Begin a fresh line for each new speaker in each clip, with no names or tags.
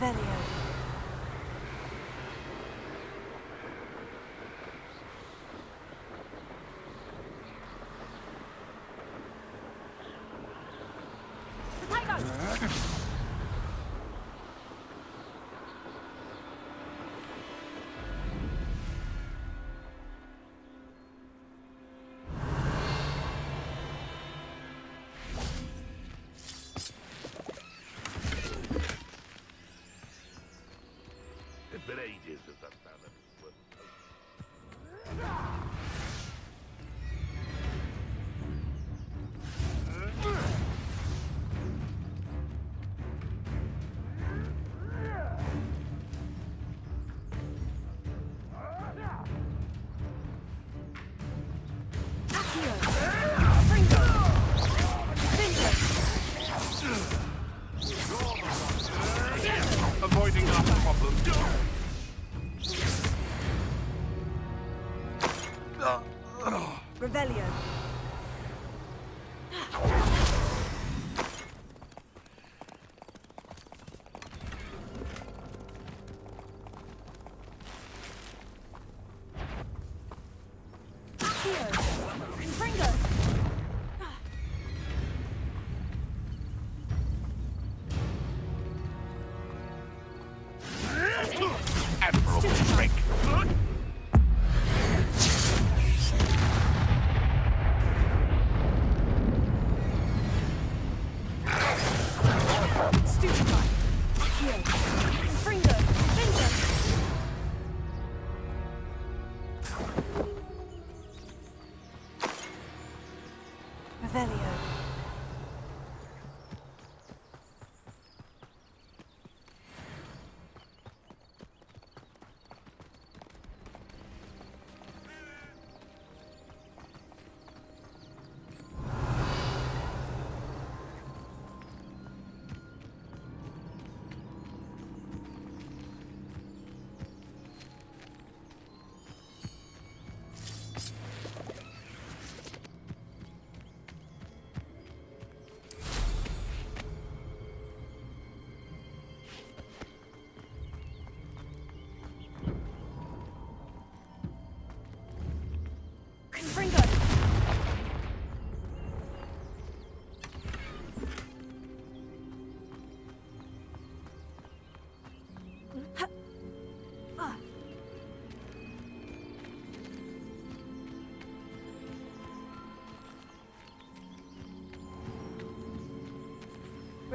Revelio.
It's been ages since I've found it. Avoiding our problem.
Revelio.
Admirable trick.
Revelio.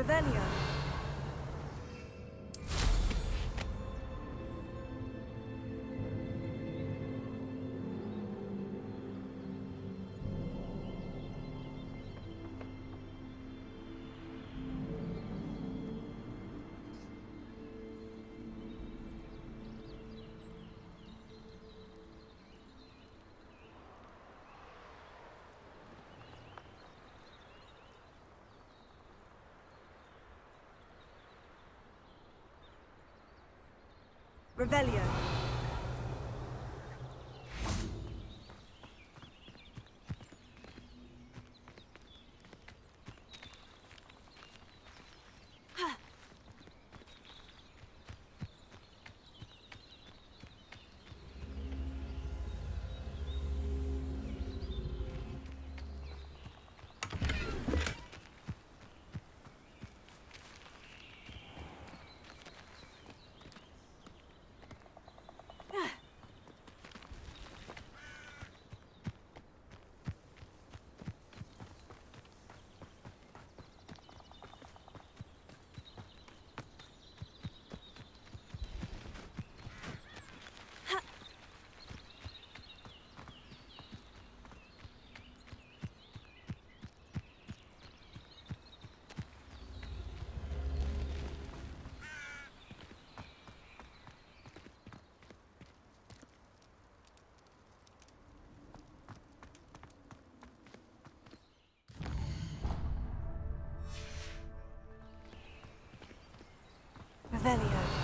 Revelio. Revelio. Revelio.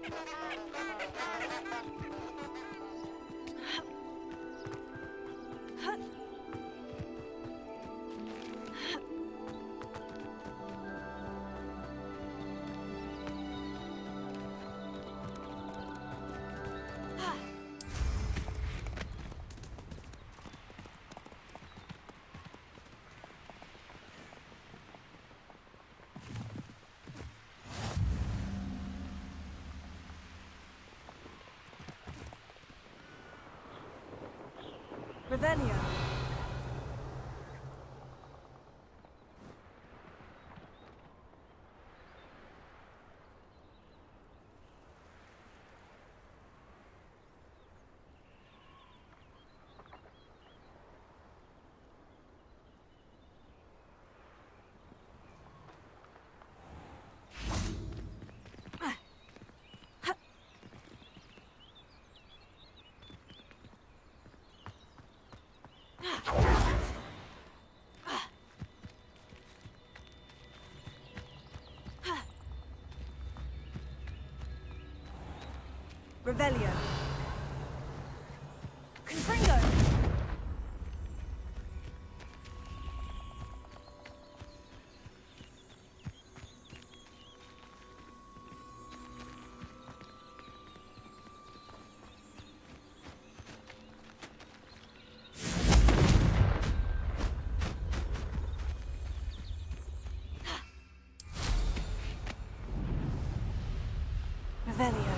Ravenclaw. Revelio. Confringo. Revelio.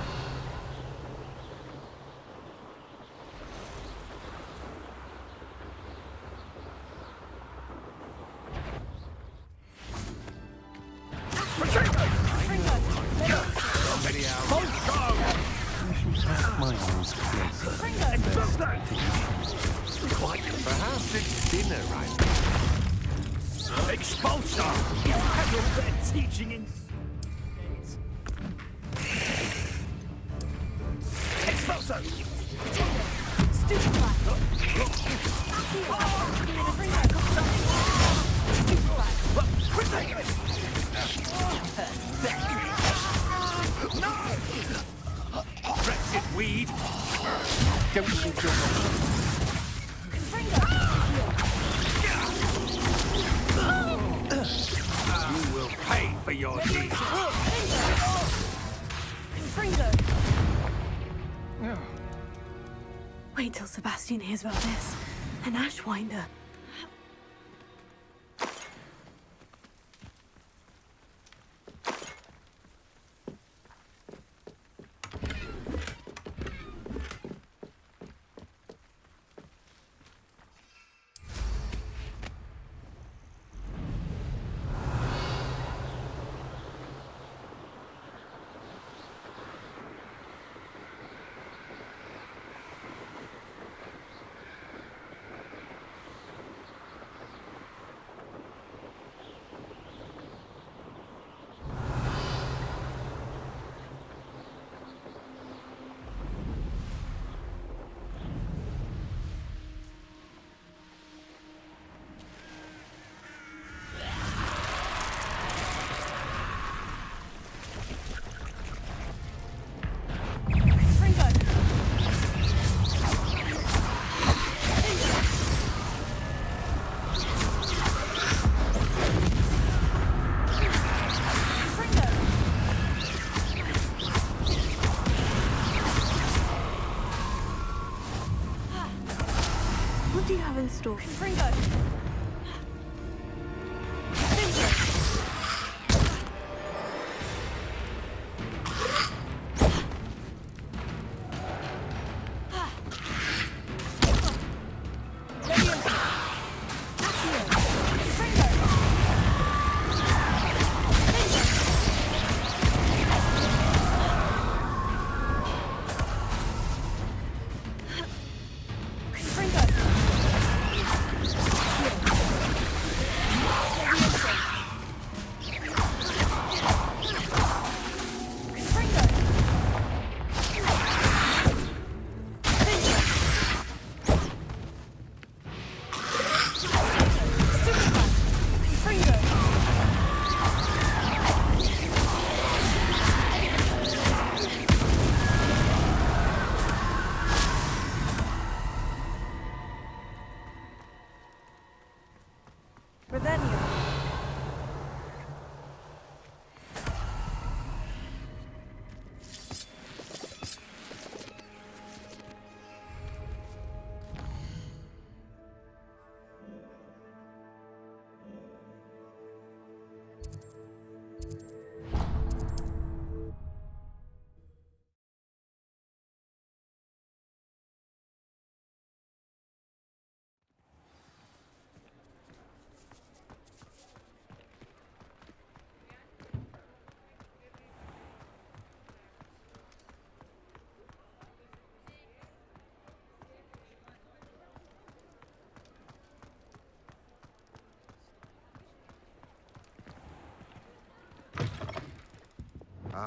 Perhaps it's dinner right now.
Expulsor! He's had a bit of teaching in... Expulsor!
Stupefy.
No! Brexit weed! Don't think you're You will pay for your deeds!
Wait till Sebastian hears about this. An Ashwinder. What do you have in store? Confringo!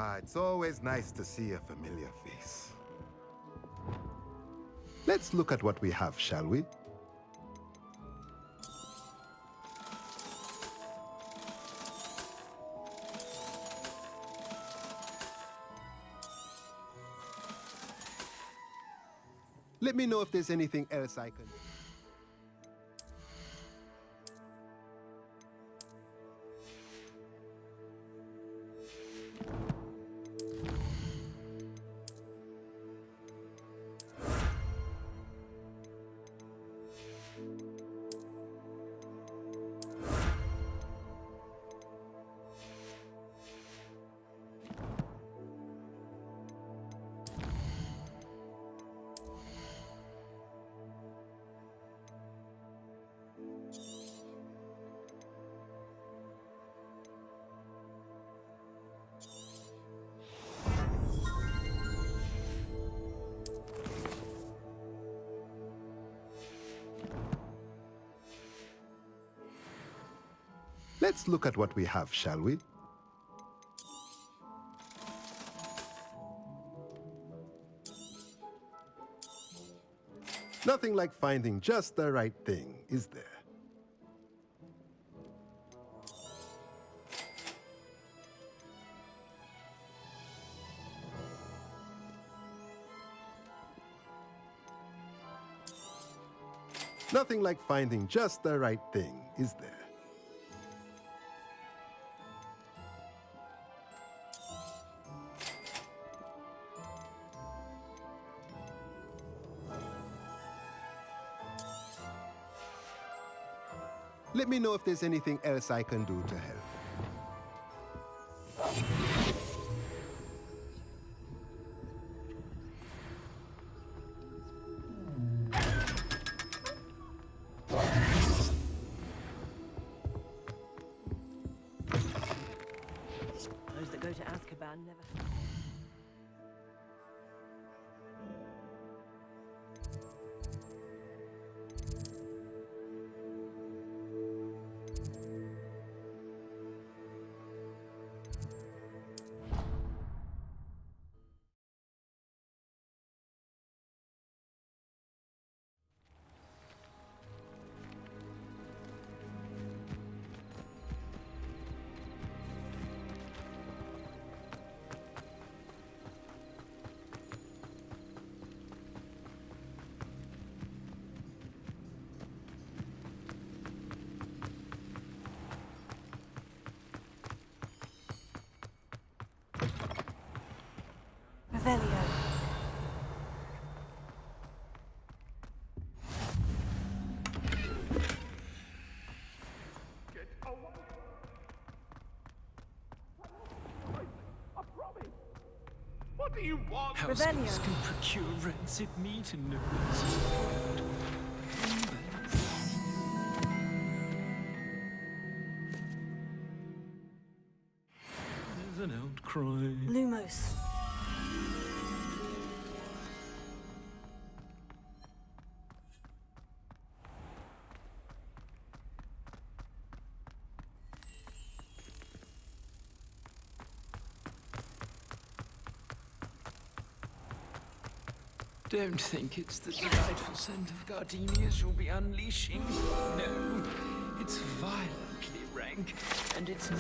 Ah, it's always nice to see a familiar face. Let's look at what we have, shall we? Let me know if there's anything else I can... Let's look at what we have, shall we? Nothing like finding just the right thing, is there? Nothing like finding just the right thing, is there? Let me know if there's anything else I can do to help.
Those that go to Azkaban never... Revelio.
What do you want?
Houses can procure rancid meat and nobles. There's an outcry.
Lumos.
Don't think it's the delightful scent of gardenias you'll be unleashing. No, it's violently rank, and it's not.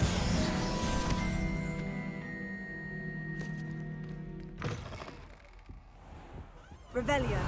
Revelio.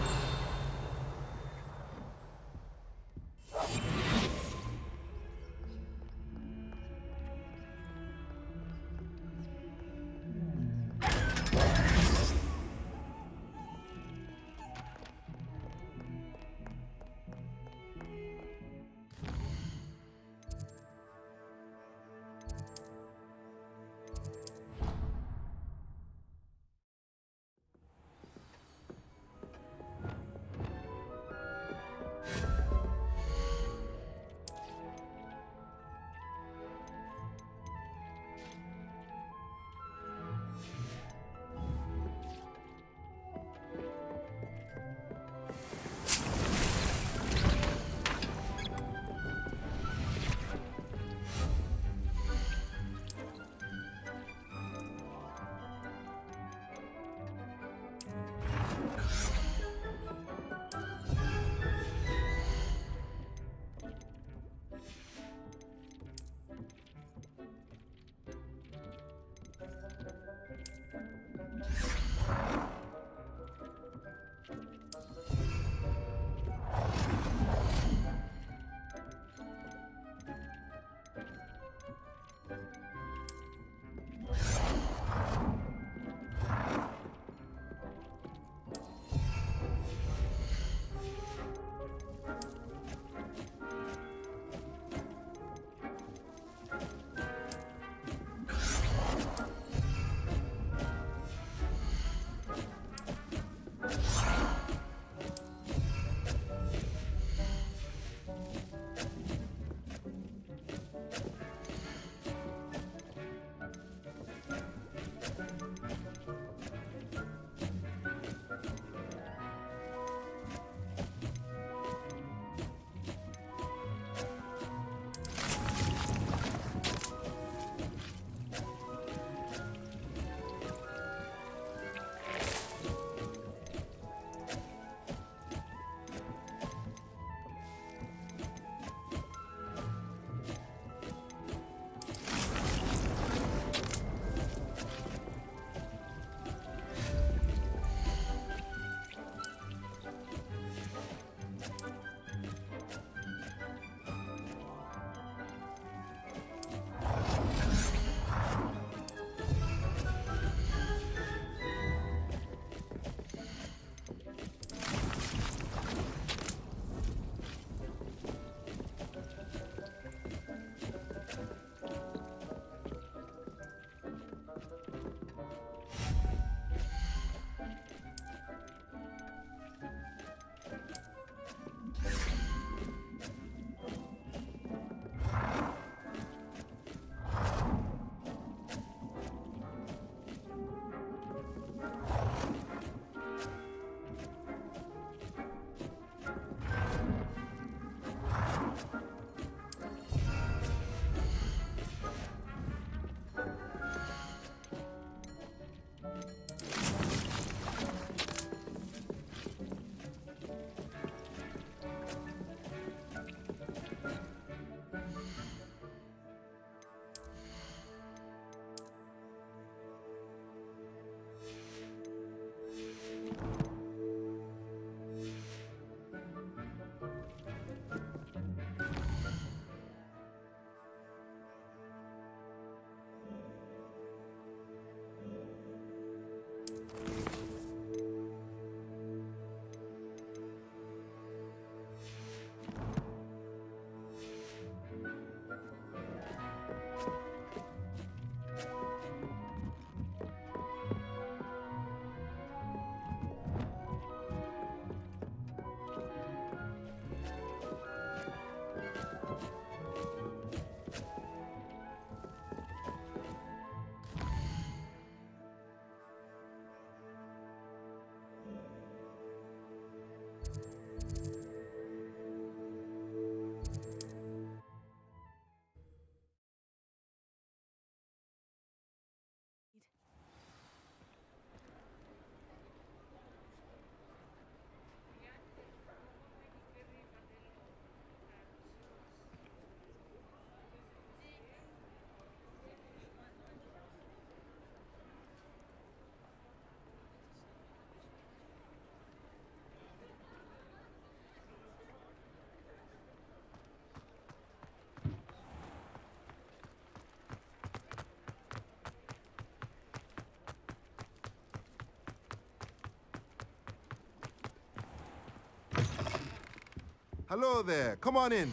Hello there. Come on in.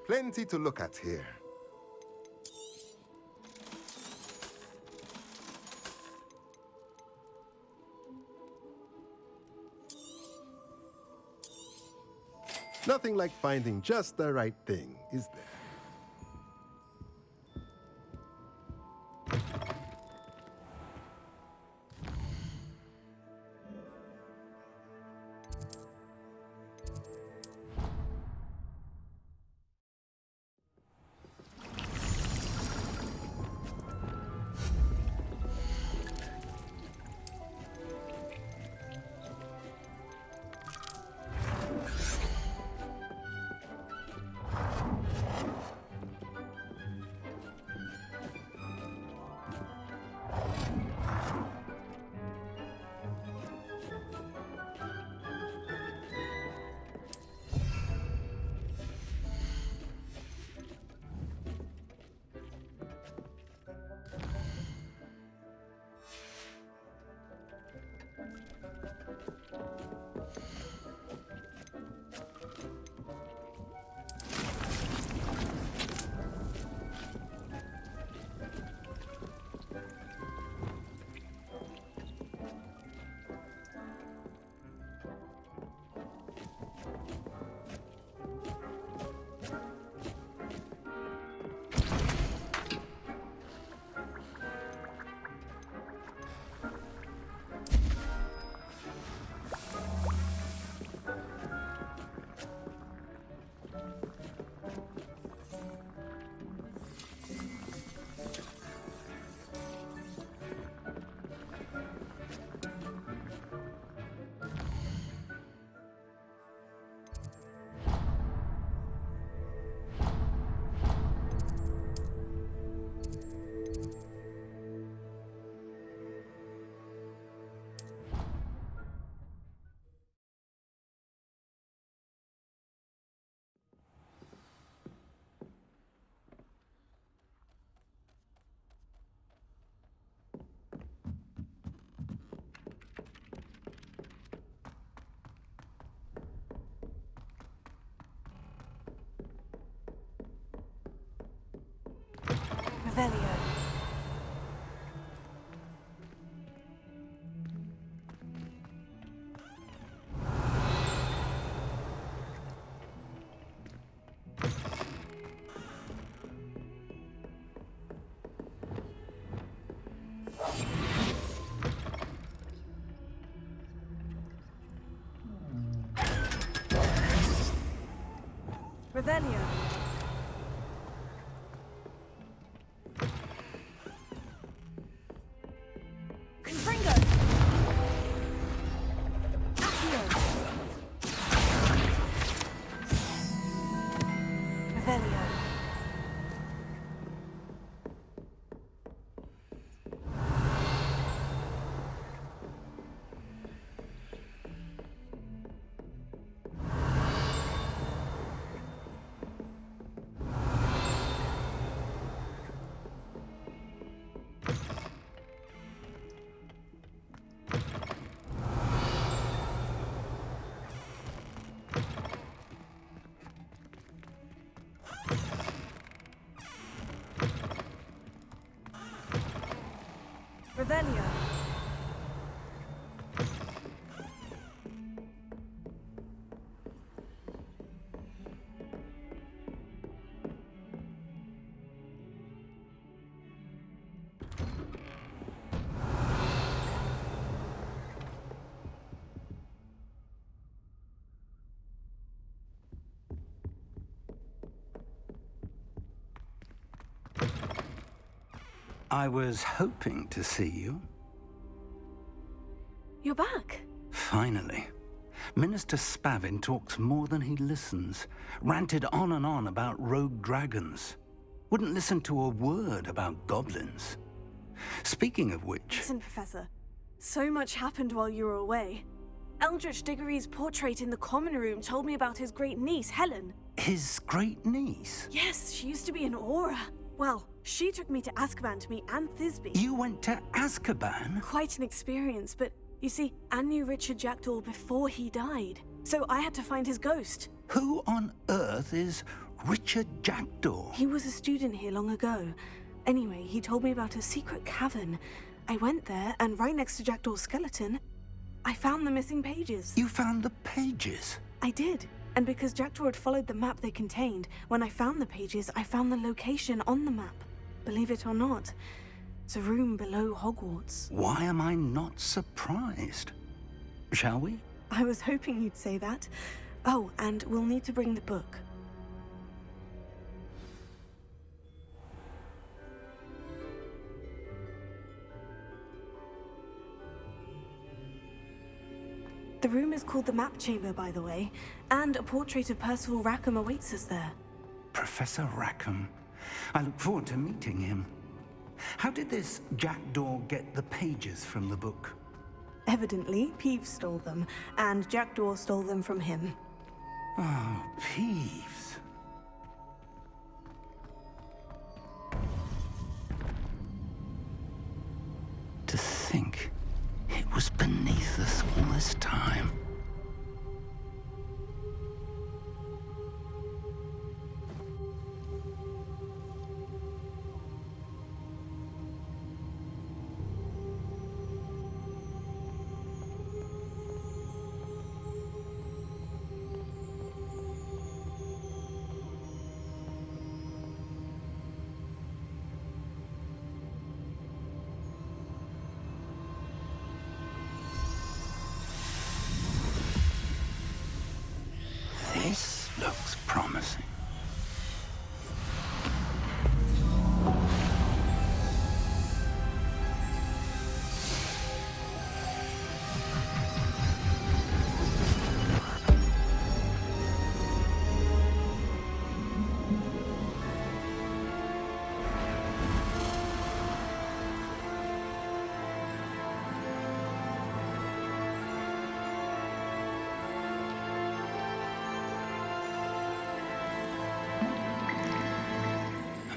Plenty to look at here. Nothing like finding just the right thing, is there?
Revelio. Revelio. Confringo. Accio. Revelio. Revelio.
I was hoping to see you.
You're back.
Finally. Minister Spavin talks more than he listens. Ranted on and on about rogue dragons. Wouldn't listen to a word about goblins. Speaking of which...
Listen, Professor. So much happened while you were away. Eldritch Diggory's portrait in the common room told me about his great niece, Helen.
His great niece?
Yes, she used to be an Auror. Well, she took me to Azkaban to meet Anne Thisbe.
You went to Azkaban?
Quite an experience, but you see, Anne knew Richard Jackdaw before he died. So I had to find his ghost.
Who on earth is Richard Jackdaw?
He was a student here long ago. Anyway, he told me about a secret cavern. I went there, and right next to Jackdaw's skeleton, I found the missing pages.
You found the pages?
I did. And because Jackdaw had followed the map they contained, when I found the pages, I found the location on the map. Believe it or not, it's a room below Hogwarts.
Why am I not surprised? Shall we?
I was hoping you'd say that. Oh, and we'll need to bring the book. The room is called the Map Chamber, by the way, and a portrait of Percival Rackham awaits us there.
Professor Rackham. I look forward to meeting him. How did this Jackdaw get the pages from the book?
Evidently, Peeves stole them, and Jackdaw stole them from him.
Oh, Peeves. To think it was beneath us all this time. This looks promising.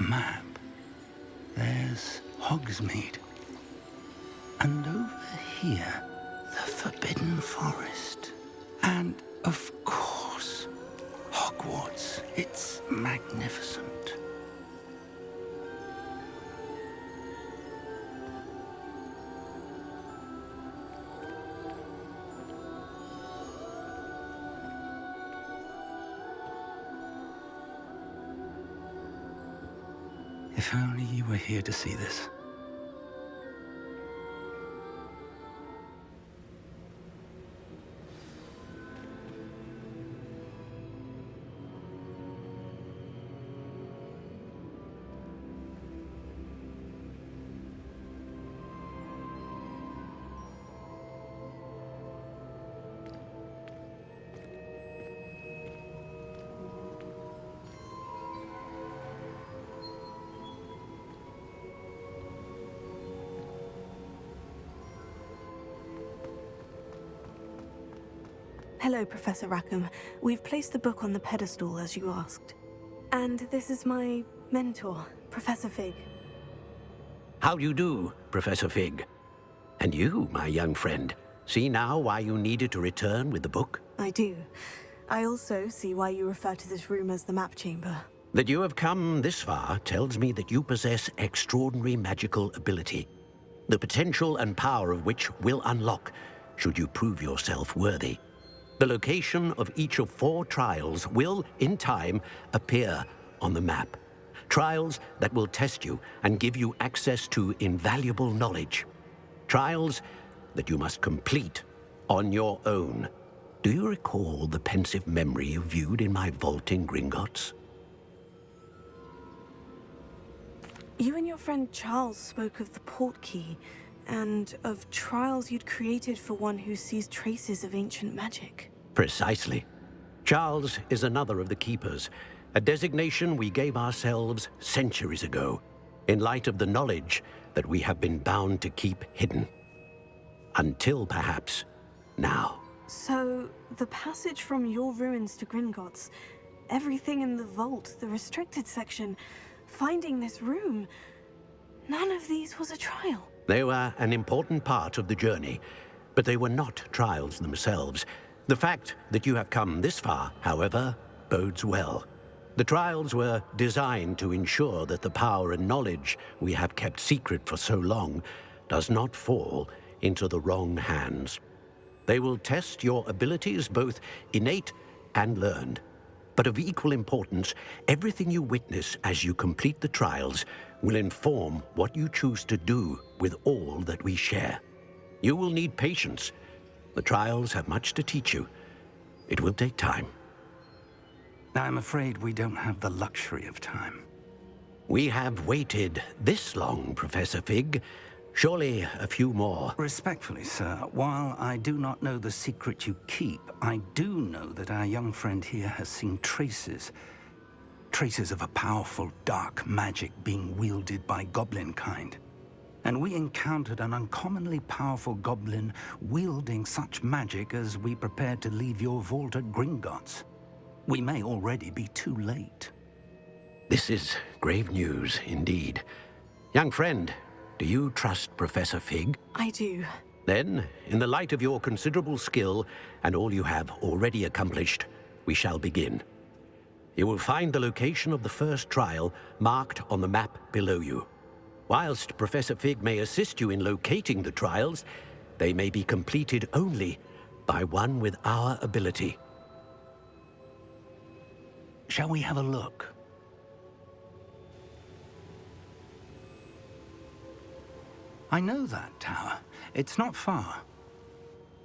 Map. There's Hogsmeade. And over here, the Forbidden Forest. And, of course, Hogwarts. It's magnificent. If only you were here to see this.
Hello, Professor Rackham. We've placed the book on the pedestal, as you asked. And this is my mentor, Professor Fig.
How do you do, Professor Fig? And you, my young friend, see now why you needed to return with the book?
I do. I also see why you refer to this room as the Map Chamber.
That you have come this far tells me that you possess extraordinary magical ability. the potential and power of which will unlock should you prove yourself worthy. The location of each of 4 trials will, in time, appear on the map. Trials that will test you and give you access to invaluable knowledge. Trials that you must complete on your own. Do you recall the pensive memory you viewed in my vault in Gringotts?
You and your friend Charles spoke of the port key, and of trials you'd created for one who sees traces of ancient magic.
Precisely. Charles is another of the Keepers, a designation we gave ourselves centuries ago, in light of the knowledge that we have been bound to keep hidden. Until, perhaps, now.
So, the passage from your ruins to Gringotts, everything in the vault, the restricted section, finding this room, none of these was a trial.
They were an important part of the journey, but they were not trials themselves. The fact that you have come this far, however, bodes well. The trials were designed to ensure that the power and knowledge we have kept secret for so long does not fall into the wrong hands. They will test your abilities, both innate and learned. But of equal importance, everything you witness as you complete the trials will inform what you choose to do with all that we share. You will need patience. The trials have much to teach you. It will take time.
I'm afraid we don't have the luxury of time.
We have waited this long, Professor Fig. Surely a few more.
Respectfully, sir, while I do not know the secret you keep, I do know that our young friend here has seen traces of a powerful dark magic being wielded by goblin kind. And we encountered an uncommonly powerful goblin wielding such magic as we prepared to leave your vault at Gringotts. We may already be too late.
This is grave news indeed. Young friend, do you trust Professor Fig?
I do.
Then, in the light of your considerable skill and all you have already accomplished, we shall begin. You will find the location of the first trial marked on the map below you. Whilst Professor Fig may assist you in locating the trials, they may be completed only by one with our ability.
Shall we have a look? I know that tower. It's not far.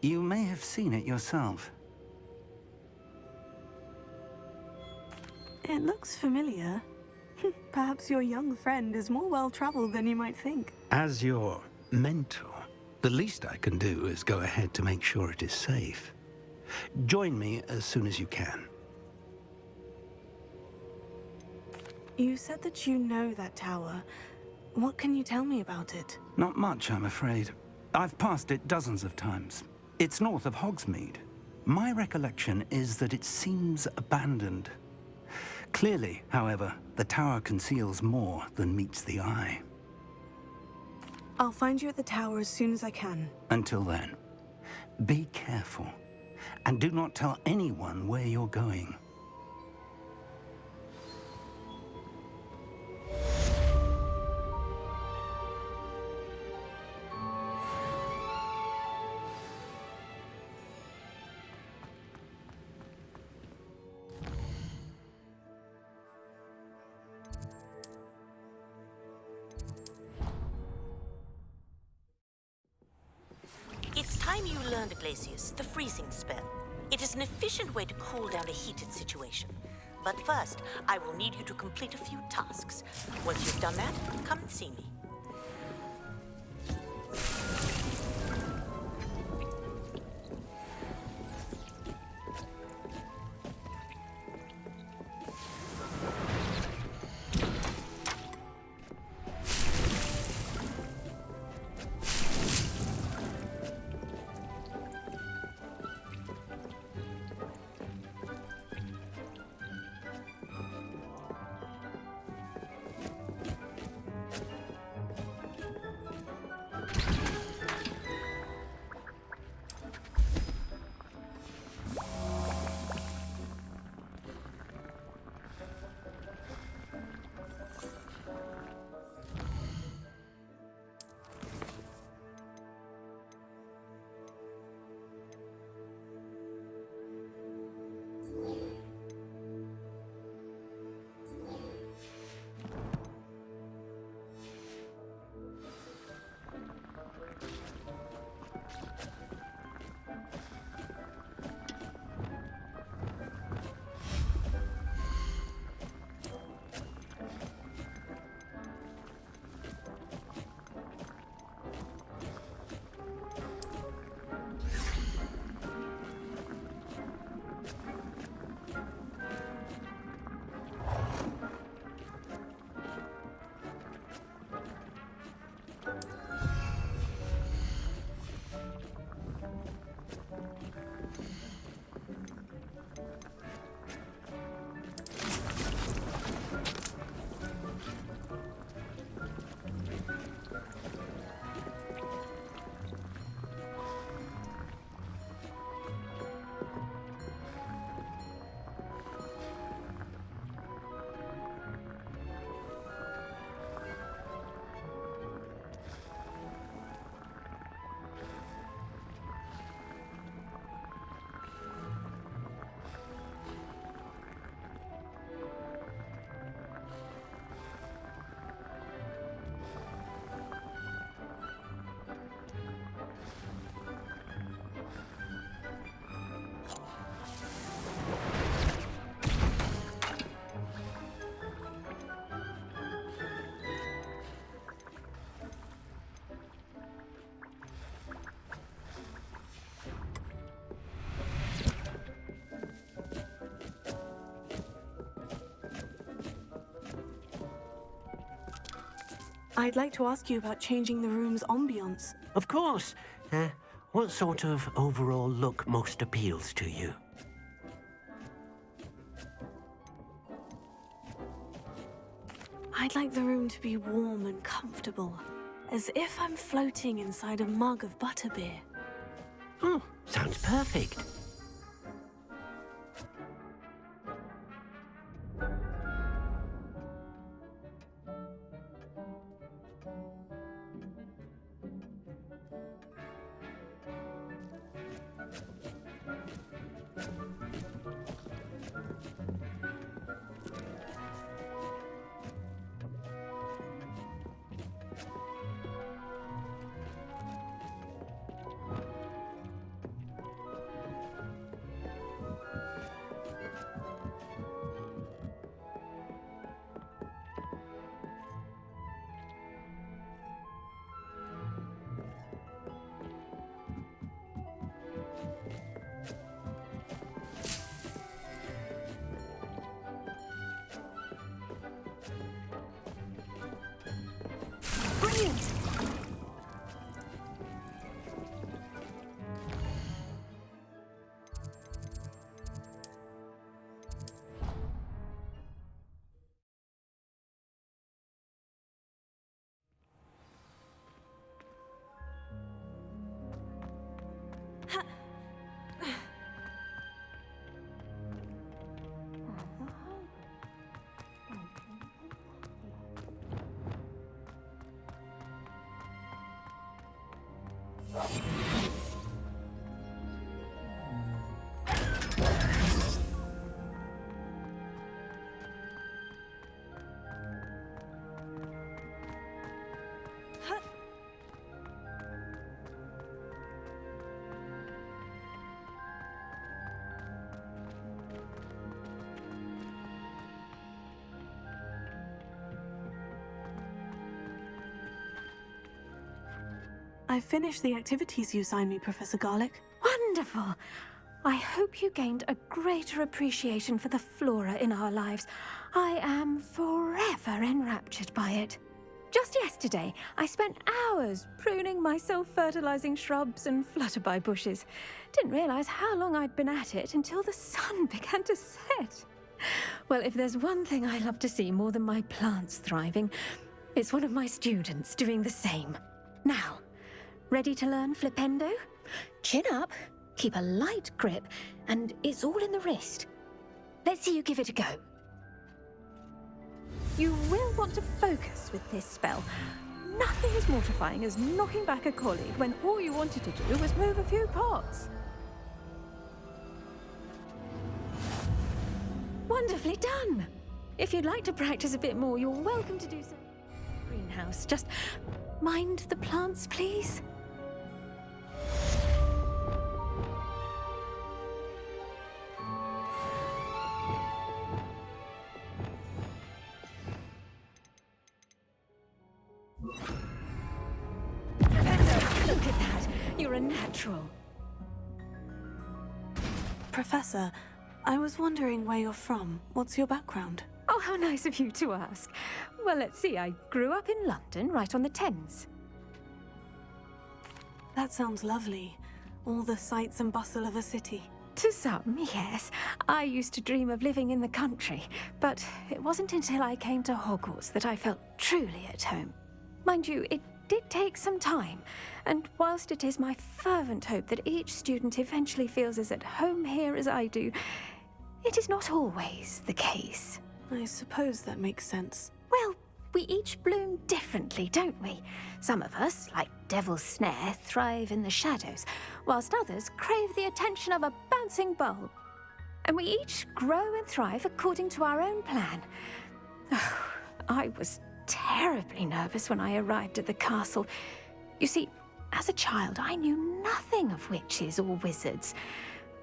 You may have seen it yourself.
It looks familiar. Perhaps your young friend is more well-traveled than you might think.
As your mentor, the least I can do is go ahead to make sure it is safe. Join me as soon as you can.
You said that you know that tower. What can you tell me about it?
Not much, I'm afraid. I've passed it dozens of times. It's north of Hogsmeade. My recollection is that it seems abandoned. Clearly, however, the tower conceals more than meets the eye.
I'll find you at the tower as soon as I can.
Until then, be careful, and do not tell anyone where you're going.
It's time you learned, Glacius, the freezing spell. It is an efficient way to cool down a heated situation. But first, I will need you to complete a few tasks. Once you've done that, come and see me.
I'd like to ask you about changing the room's ambiance.
Of course. What sort of overall look most appeals to you?
I'd like the room to be warm and comfortable, as if I'm floating inside a mug of butterbeer.
Oh, sounds perfect.
Brilliant! I finished the activities you assigned me, Professor Garlick.
Wonderful! I hope you gained a greater appreciation for the flora in our lives. I am forever enraptured by it. Just yesterday, I spent hours pruning my self-fertilizing shrubs and flutterby bushes. Didn't realize how long I'd been at it until the sun began to set. Well, if there's one thing I love to see more than my plants thriving, it's one of my students doing the same. Now, ready to learn Flipendo? Chin up, keep a light grip, and it's all in the wrist. Let's see you give it a go. You will want to focus with this spell. Nothing as mortifying as knocking back a colleague when all you wanted to do was move a few pots. beautifully done. If you'd like to practice a bit more, you're welcome to do so. Greenhouse, just mind the plants, please. Look at that. You're a natural.
Professor, I was wondering where you're from. What's your background?
Oh, how nice of you to ask. Well, let's see. I grew up in London, right on the Thames.
That sounds lovely. All the sights and bustle of a city.
To some, yes. I used to dream of living in the country, but it wasn't until I came to Hogwarts that I felt truly at home. Mind you, it did take some time, and whilst it is my fervent hope that each student eventually feels as at home here as I do, it is not always the case.
I suppose that makes sense.
Well, we each bloom differently, don't we? Some of us, like Devil's Snare, thrive in the shadows, whilst others crave the attention of a bouncing bulb. And we each grow and thrive according to our own plan. Oh, I was terribly nervous when I arrived at the castle. You see, as a child, I knew nothing of witches or wizards.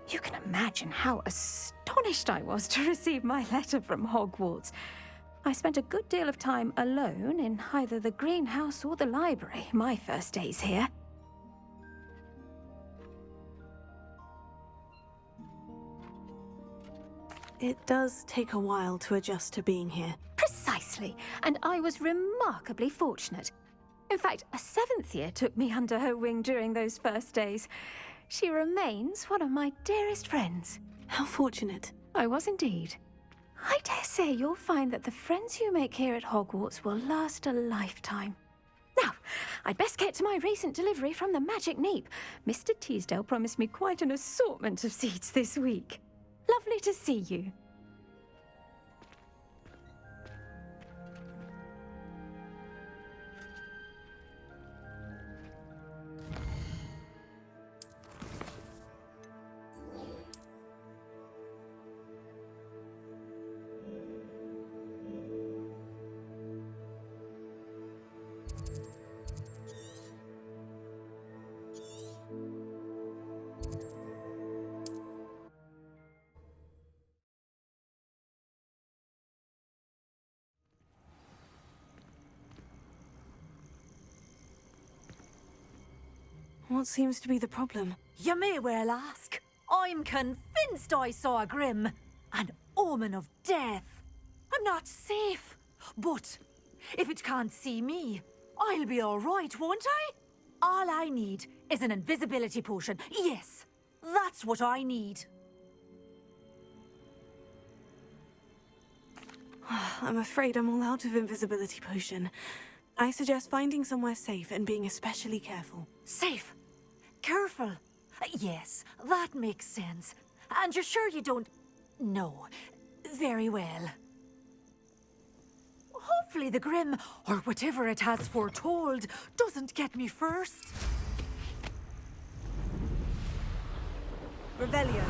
You can imagine how astonished I was to receive my letter from Hogwarts. I spent a good deal of time alone in either the greenhouse or the library my first days here.
It does take a while to adjust to being here.
Precisely, and I was remarkably fortunate. In fact, a 7th year took me under her wing during those first days. She remains one of my dearest friends.
How fortunate.
I was indeed. I dare say you'll find that the friends you make here at Hogwarts will last a lifetime. Now, I'd best get to my recent delivery from the Magic Neep. Mr. Teasdale promised me quite an assortment of seeds this week. Lovely to see you.
What seems to be the problem?
You may well ask. I'm convinced I saw a Grim, an omen of death. I'm not safe, but if it can't see me, I'll be all right, won't I? All I need is an invisibility potion. Yes, that's what I need.
I'm afraid I'm all out of invisibility potion. I suggest finding somewhere safe and being especially careful.
Safe? Careful? Yes, that makes sense. And you're sure you don't... No. Very well. Hopefully the Grim, or whatever it has foretold, doesn't get me first. Revelio.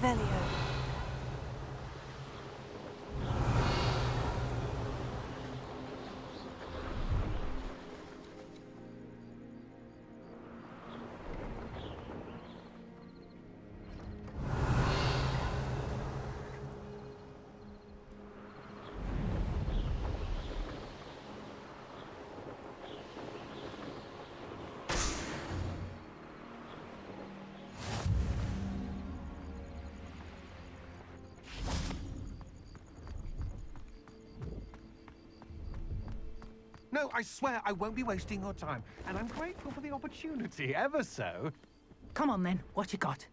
Revelio.
No, I swear I won't be wasting your time. And I'm grateful for the opportunity, ever so.
Come on then, what you got?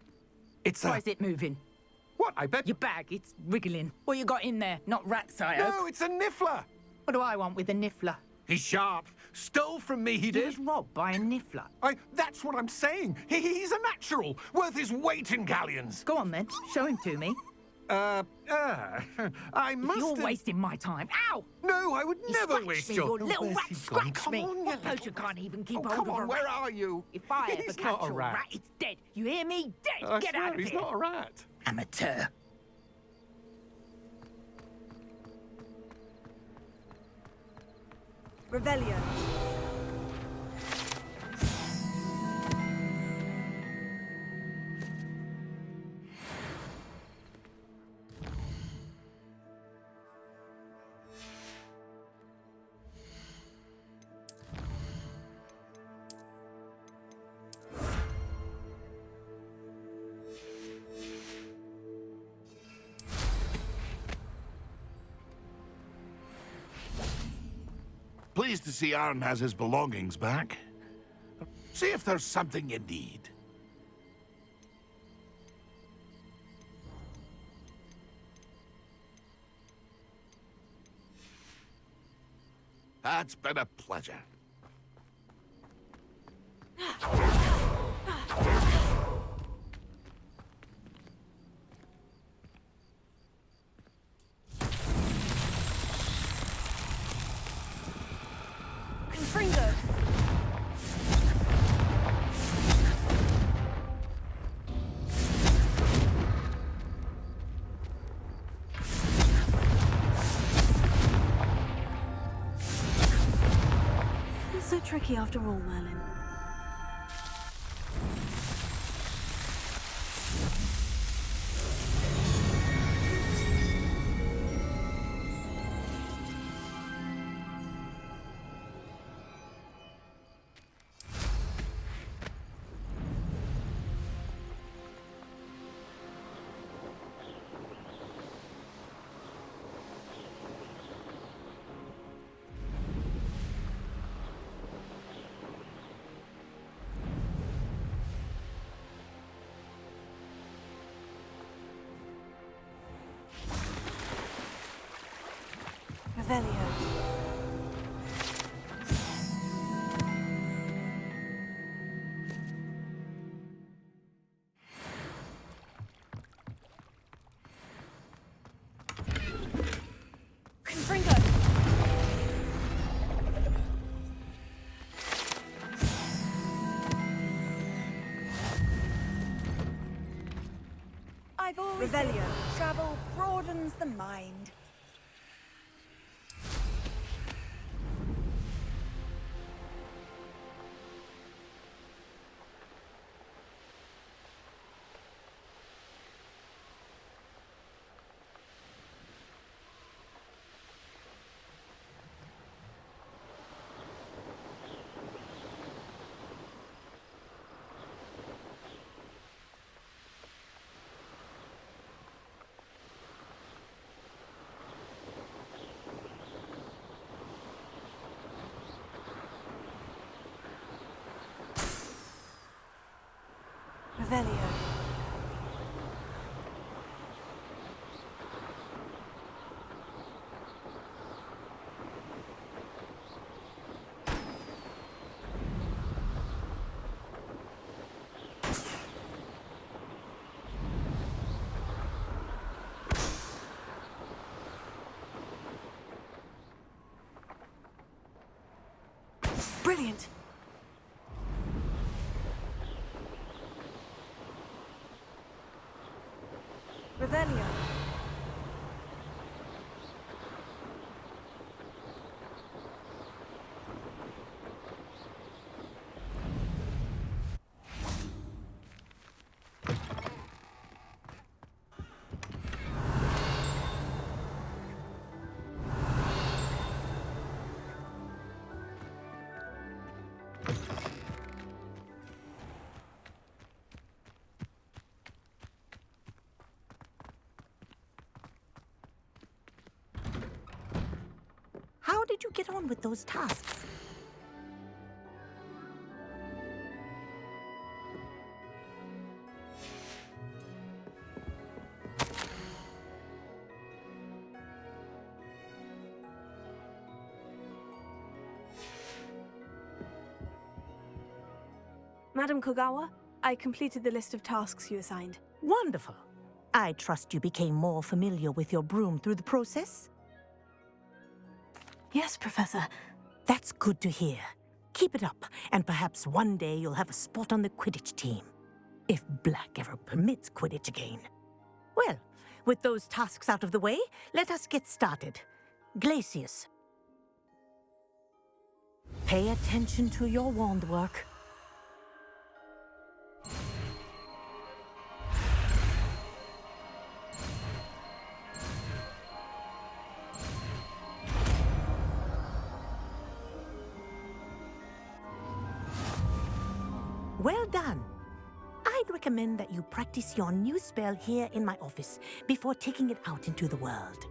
It's
Why is it moving?
What, I bet...
Your bag, it's wriggling. What you got in there? Not rats, I hope.
No, it's a niffler!
What do I want with a niffler?
He's sharp. Stole from me, he
You
did.
was robbed by a niffler.
That's what I'm saying. He's a natural, worth his weight in galleons.
Go on then, show him to me.
I must
You're
have...
wasting my time. Ow!
No, I would
You
never
scratched
waste
me,
your...
your little
where's
rat
he gone?
scratched
Come
me.
on, you
What
little...
you can't even keep
Oh,
hold
come
of a
on,
rat.
where are you?
If I ever
He's
catch
not a
your
rat.
rat, it's dead. You hear me? Dead.
I
Get
swear,
out of
he's
here.
not a rat.
Amateur.
Revelio.
Pleased to see Aaron has his belongings back. See if there's something you need. It's been a pleasure.
Confringo. Not so tricky after all, Merlin. Revelio. Confringo.
I've always
Revelio.
said travel broadens the mind.
Revelio. Brilliant. Revelio.
How did you get on with those tasks?
Madam Kogawa, I completed the list of tasks you assigned.
Wonderful. I trust you became more familiar with your broom through the process?
Yes, Professor.
That's good to hear. Keep it up, and perhaps one day you'll have a spot on the Quidditch team. If Black ever permits Quidditch again. Well, with those tasks out of the way, let us get started. Glacius. Pay attention to your wand work. Well done. I'd recommend that you practice your new spell here in my office before taking it out into the world.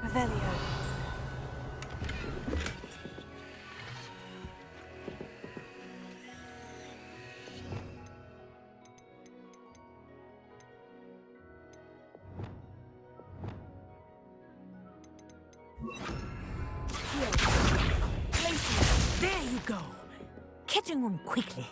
Revelio.
There you go. Catching on quickly.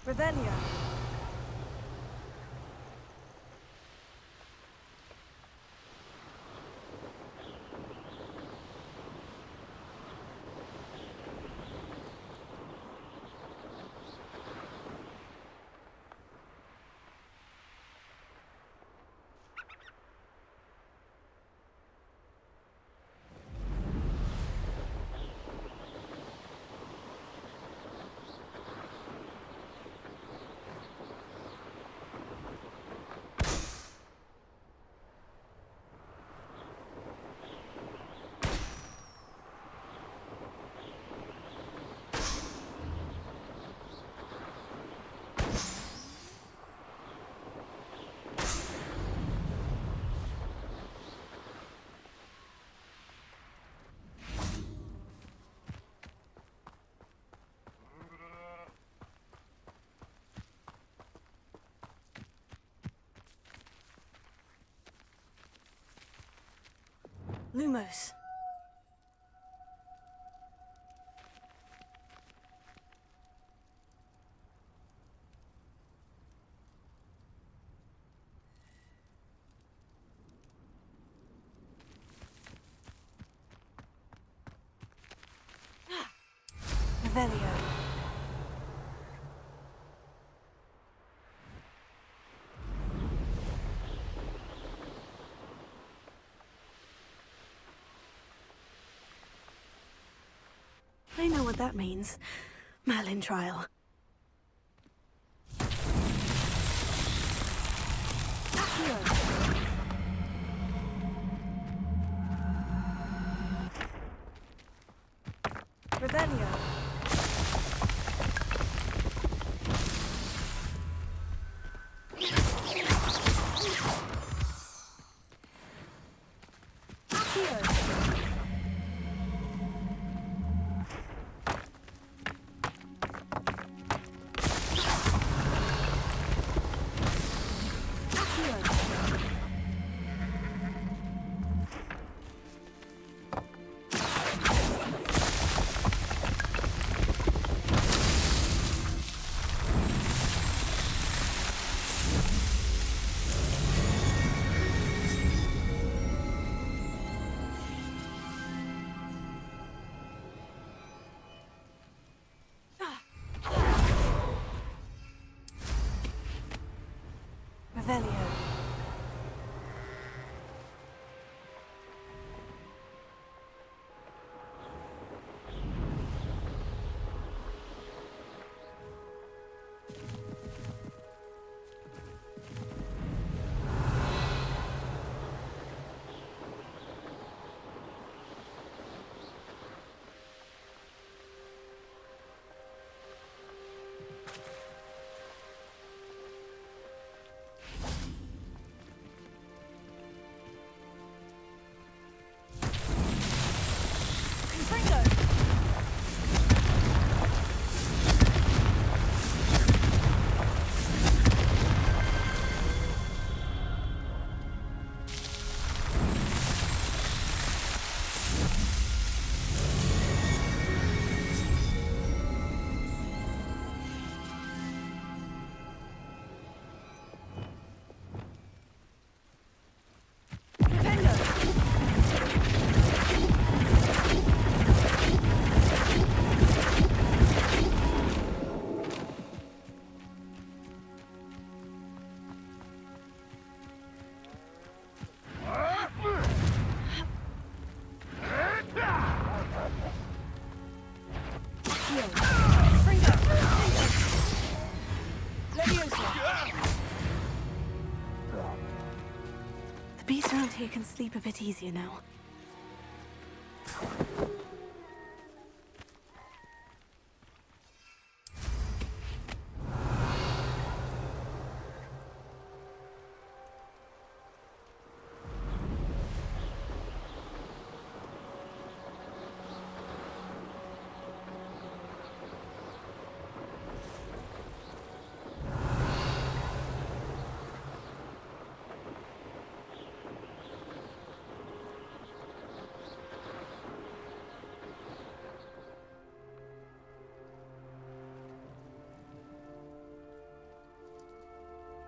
Revelio. Lumos. Revelio. I know what that means. Merlin trial. Revelio. Revelio. The beast around here can sleep a bit easier now.